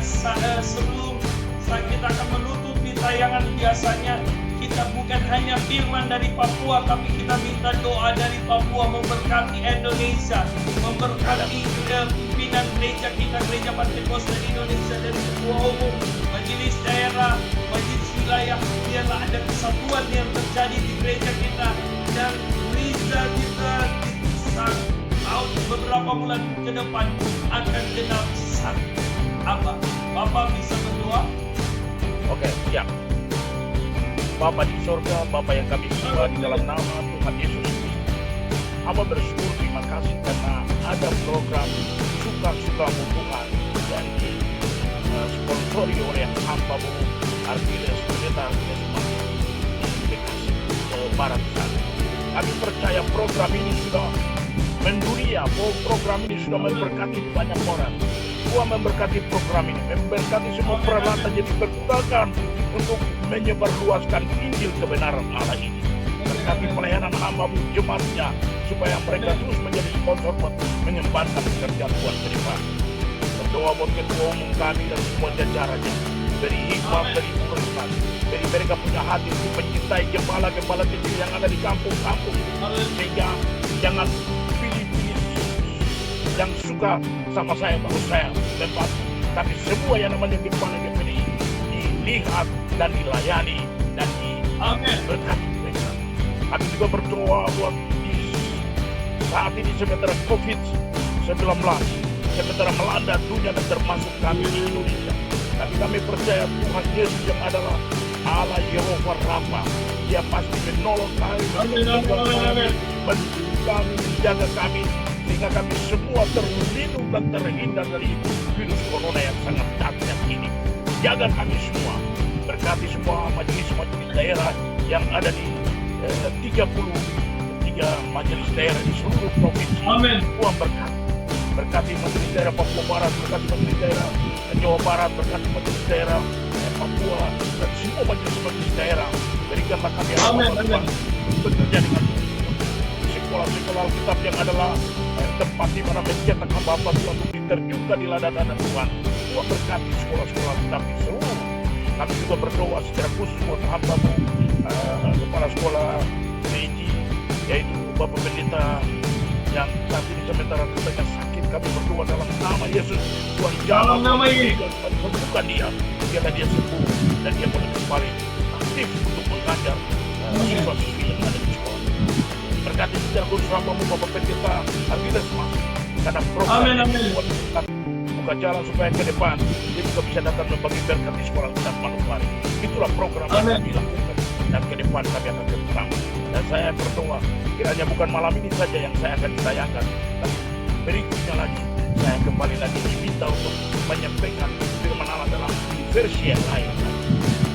sebelum kita akan menutupi tayangan biasanya, kita bukan hanya firman dari Papua, tapi kita minta doa dari Papua memberkati Indonesia, memberkati pimpinan gereja kita, Gereja Pantekosta di Indonesia, dari ketua umum, majelis daerah, majelis wilayah. Biarlah ada kesatuan yang terjadi di gereja kita, dan gereja kita tahun beberapa bulan ke depan akan genap satu. Apa? Bapak bisa berdoa? Oke, siap. Bapa di sorga, Bapa yang kami sembah di dalam nama Tuhan Yesus Kristus. Hamba bersyukur, terima kasih karena ada program Suka-Sukamu Tuhan yang disponsori oleh hamba-Mu Ardiles Pendeta Ardiles Masih di Bekasi, Barat sana. Kami percaya program ini sudah mendunia, program ini sudah memberkati banyak orang. Tuhan memberkati program ini, memberkati semua peralatan jadi digunakan untuk menyebarluaskan Injil kebenaran Allah ini. Berkati pelayanan hamba-Mu jemaatnya, supaya mereka terus menjadi sponsor buat mengembangkan pekerjaan Tuhan ke depan. Berdoa buat ketua umum kami dan semua jajarannya, beri hikmah, beri urusan, beri mereka punya hati untuk mencintai gembala-gembala kecil yang ada di kampung-kampung, sehingga jangan pilih-pilih yang suka sama saya baru saya membantu, tapi semua yang namanya gembala GPDI dilihat dan dilayani dan diberkati mereka. Kami juga berdoa buat di saat ini sementara COVID-19 sementara melanda dunia dan termasuk kami di Indonesia, tapi kami percaya Tuhan Yesus yang adalah Allah Yehova Rafa, Dia pasti menolong kami, menjaga kami, menjaga kami, sehingga kami semua terlindung dan terhindar dari virus corona yang sangat dahsyat ini. Jaga kami semua, berkati semua majelis-majelis daerah yang ada di 33 majelis daerah di seluruh provinsi. Amin. Tuhan berkati majelis daerah Papua Barat, berkati majelis daerah Jawa Barat, berkati majelis daerah Papua, dan semua majelis-majelis daerah. Berikanlah kami Tuhan bekerja dengan sekolah-sekolah Alkitab yang adalah tempat di mana mencetak hamba-hamba Tuhan untuk diterjunkan di ladang Tuhan. Tuhan berkati sekolah-sekolah Alkitab di seluruh. Kami juga berdoa secara khusus buat hamba-Mu kepala sekolah PJ, yaitu Bapak Pendeta yang saat ini sementara katanya sakit. Kami berdoa dalam nama Yesus, Tuhan jamah Tuhan sembuhkan dia, biarlah dia sembuh dan dia boleh kembali aktif untuk mengajar siswa-siswi yang ada di sekolah. Berkati secara khusus hamba-Mu Bapak Pendeta Ardiles Masih, karena program ini buka jalan supaya ke depan dia juga bisa datang membagi berkat di sekolah kita Manokwari. Itulah program yang kami lakukan, dan ke depan kami akan berperang. Dan saya berdoa kiranya bukan malam ini saja yang saya akan ditayangkan, tapi berikutnya lagi saya kembali lagi diminta untuk menyampaikan firman Allah dalam versi yang lain.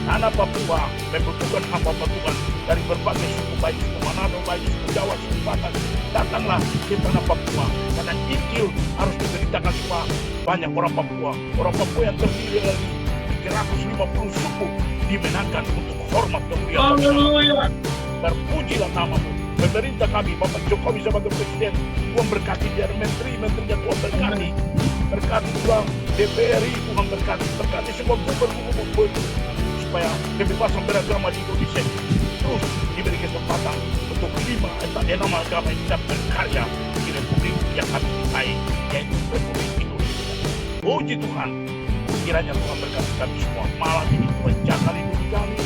Tanah Papua membutuhkan hamba Tuhan dari berbagai suku, baik suku Manado, baik suku Jawa, suku Batak. Datanglah ke tanah Papua, karena Injil harus diberitakan supaya banyak orang Papua yang terdiri dari 350 suku dimenangkan untuk hormat kemuliaan. Terpujilah nama-Mu. Pemerintah kami, Bapak Jokowi sebagai Presiden, Tuhan berkati, biar menteri-menterinya Tuhan berkati. Berkati juga DPRI, Tuhan berkati semua gubernur supaya kebebasan beragama di Indonesia terus diberi kesempatan untuk 6 agama yang sedang berkarya di Republik yang kami cintai, yaitu Republik Indonesia. Puji Tuhan, kiranya Tuhan berkati kami semua. Malam ini Tuhan jaga lindungi kami,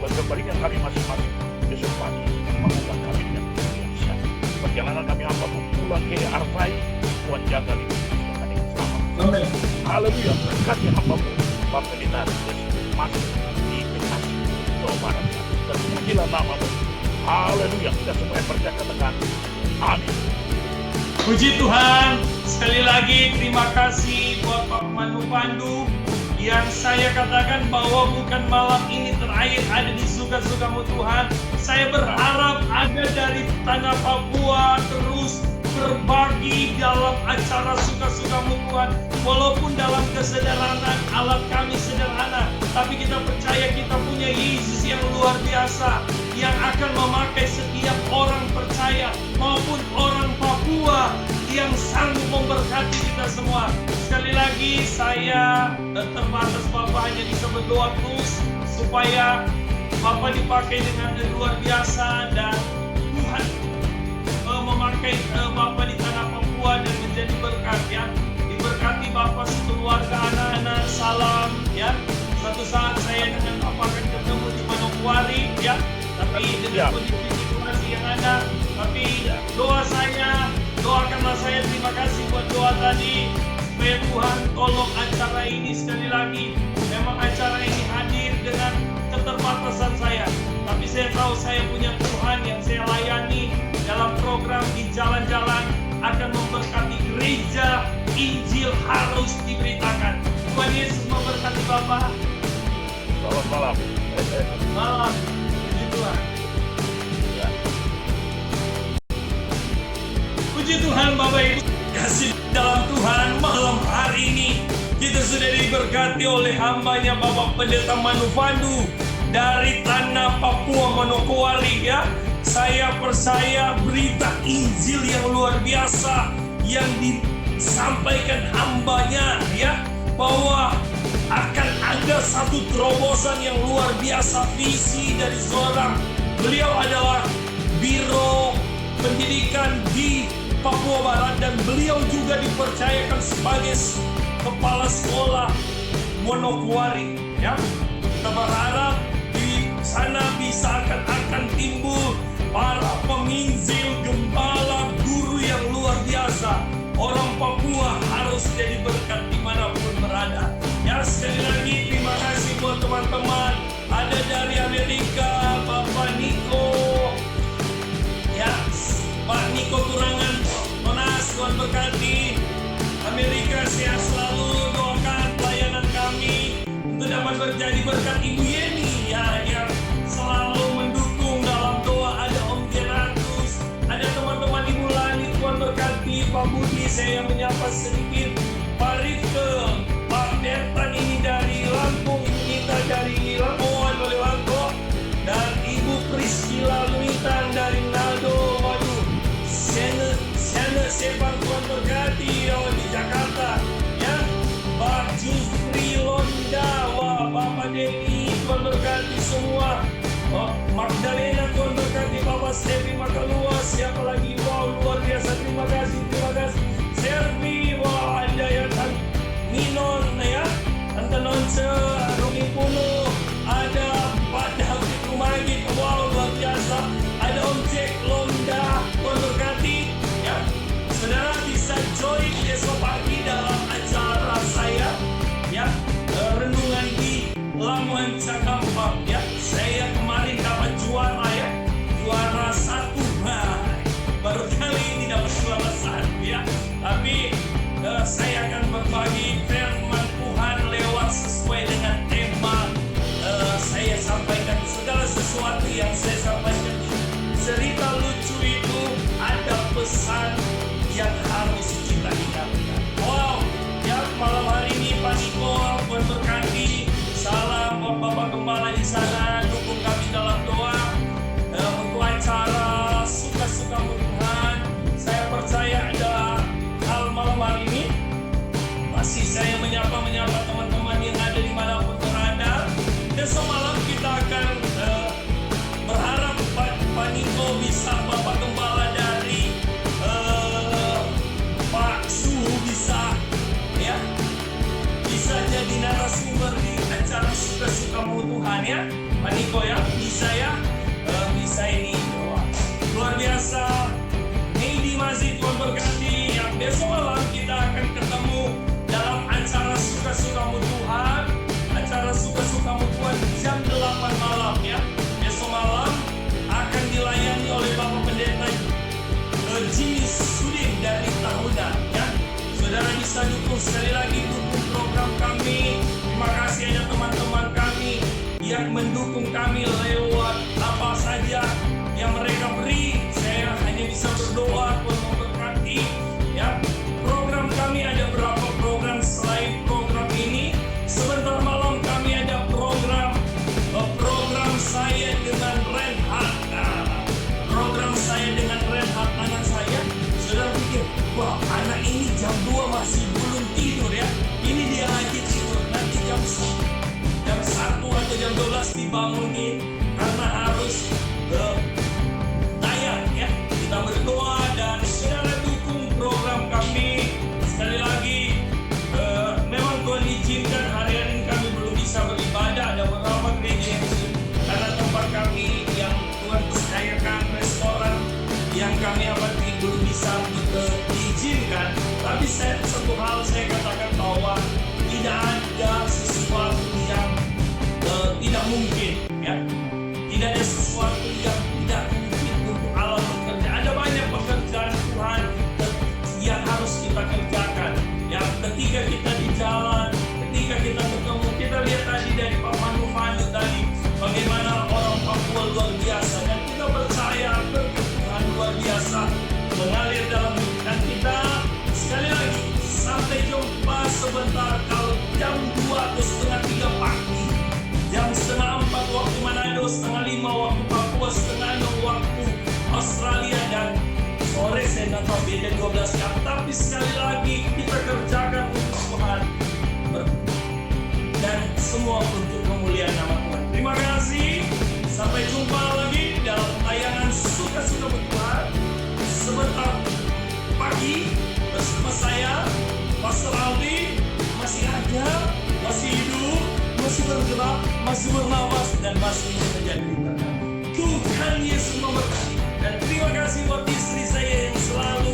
berkembalikan kami masing-masing besok pagi yang mengundang kami dengan kebiasaan. Perjalanan kami hamba pulang ke Arfai, Tuhan jaga lindungi kami dengan selamat. Amin. Haleluya, berkati hamba-Mu Bapak Pendeta masih di Bekasi, Jawa Barat, dan pujilah nama-Mu. Haleluya, kita semua yang percaya katakan amin. Puji Tuhan, sekali lagi terima kasih buat Pak Manu Pandu yang saya katakan bahwa bukan malam ini terakhir ada di suka-sukamu Tuhan. Saya berharap ada dari tanah Papua terus berbagi dalam acara suka-sukamu Tuhan. Walaupun dalam kesederhanaan alat kami sederhana, tapi kita percaya kita punya Yesus yang luar biasa yang akan memakai setiap orang percaya maupun orang Papua yang sanggup memberkati kita semua. Sekali lagi saya terbatas, Bapak hanya bisa berdoa terus supaya Bapak dipakai dengan luar biasa dan Tuhan memakai Bapak di tanah Papua dan menjadi berkat ya. Diberkati Bapak sekeluarga, anak-anak, salam ya. Suatu saat saya dengan Bapak akan ketemu di Manokwari ya. Tapi dengan kondisi situasi yang ada, tapi doa saya, doakanlah saya, terima kasih buat doa tadi supaya Tuhan tolong acara ini sekali lagi. Memang acara ini hadir dengan keterbatasan saya, tapi saya tahu saya punya Tuhan yang saya layani dalam program di jalan-jalan akan memberkati gereja. Injil harus diberitakan. Tuhan Yesus memberkati Bapak. Selamat malam. Malam. Puji Tuhan. Ya. Puji Tuhan Bapak Ibu. Kasih dalam Tuhan, malam hari ini kita sudah diberkati oleh hambanya Bapak Pendeta Manu Pandu dari tanah Papua Manokwari ya. Saya percaya berita Injil yang luar biasa yang disampaikan hambanya ya, bahwa akan ada satu terobosan yang luar biasa, visi dari seorang. Beliau adalah Biro Pendidikan di Papua Barat dan beliau juga dipercayakan sebagai kepala sekolah Manokwari ya. Kita berharap di sana bisa akan timbul para penginjil, gembala, guru yang luar biasa. Orang Papua harus jadi berkat dimanapun berada. Ya, sekali lagi terima kasih buat teman-teman. Ada dari Amerika, Bapak Niko. Ya, Pak Niko Turangan, Monas, Tuhan berkati. Amerika sehat selalu, doakan pelayanan kami untuk dapat menjadi berkat. Ibu Yeni ya, yang selalu mendukung dalam doa. Ada Om Geratus, ada teman-teman Ibu Lani, Tuhan berkati. Pak Budi, saya menyapa sedikit. Pak Rifke, Pak Bertan ini dari Lampung, Ibu Nita dari Lampung, Lampung, dan Ibu Priscila Luitan dari Naldo. Waduh, Sene Sepan, Tuhan berkati di Jakarta ya. Pak Justri Londa, wah, Bapak Denny, Tuhan berkati semua. Magdalena, Tuhan berkati. Bapak Stevi Makalua, siapa lagi? Wow, luar biasa, terima kasih. Servi, wah, ada yang Minon ya, Antononce, Rumi Puno, ada Pak David Rumagi, wow, luar biasa. Ada Om Jack Londa, Tuhan berkati ya. Saudara bisa join besok pagi dalam acara saya ya, renungan di Lamuan Cakampang ya. Saya kemarin dapat juara ya, juara 1. Nah, baru kali ini dapat juara 1 ya. Tapi suka-sukamu Tuhan ya. Pak Niko ya, bisa ya, bisa ini. Wah, luar biasa. Ini masih Tuhan berkati. Yang besok malam kita akan ketemu dalam acara suka-sukamu Tuhan. Acara suka-sukamu Tuhan jam 8 malam ya. Besok malam akan dilayani oleh Bapak Pendeta Jimmy Sudin dari Tahunan ya. Saudara bisa dukung sekali lagi, dukung program kami. Terima kasih ada teman-teman kami yang mendukung kami lewat apa saja yang mereka beri. Saya hanya bisa berdoa Tuhan memberkati ya. Program kami ada berapa program selain program ini. Sebentar malam kami ada program saya dengan Reinhardt. Program saya dengan Reinhardt anak saya. Saudara pikir, wah anak ini jam 2 masih belum tidur ya. Ini dia lagi tidur. Nanti jam 1 atau jam 12 dibangunin karena harus tayang ya. Kita berdoa dan saudara dukung program kami. Sekali lagi, memang Tuhan izinkan hari-hari ini kami belum bisa beribadah. Ada beberapa gereja yang karena tempat kami yang Tuhan percayakan restoran yang kami amati belum bisa diizinkan. Tapi satu hal saya katakan bahwa tidak ada sesuatu yang tidak mungkin ya. Tidak ada sesuatu yang tidak mungkin untuk Allah bekerja. Ada banyak pekerjaan Tuhan yang harus kita kerjakan ya. Ketika kita di jalan, ketika kita ketemu, kita lihat tadi dari Pak Manu tadi bagaimana orang Papua luar biasa, dan kita percaya berkat Tuhan luar biasa mengalir dalam hidup kita. Sekali lagi, sampai jumpa sebentar kalau jam 2 atau setengah 3 pagi, jam setengah 4 waktu Manado, setengah 5 waktu Papua, setengah 6 waktu Australia, dan sore saya nggak tahu beda 12 jam. Tapi sekali lagi kita kerjakan untuk Tuhan dan semua untuk kemuliaan nama Tuhan. Terima kasih. Sampai jumpa lagi dalam tayangan Suka-Suka Tuhan sebentar pagi bersama saya, Pastor Aldi. Masih ada, masih hidup, masih bergerak, masih bernapas, dan masih menjadi berkat. Tuhan Yesus memberkati. Dan terima kasih buat istri saya yang selalu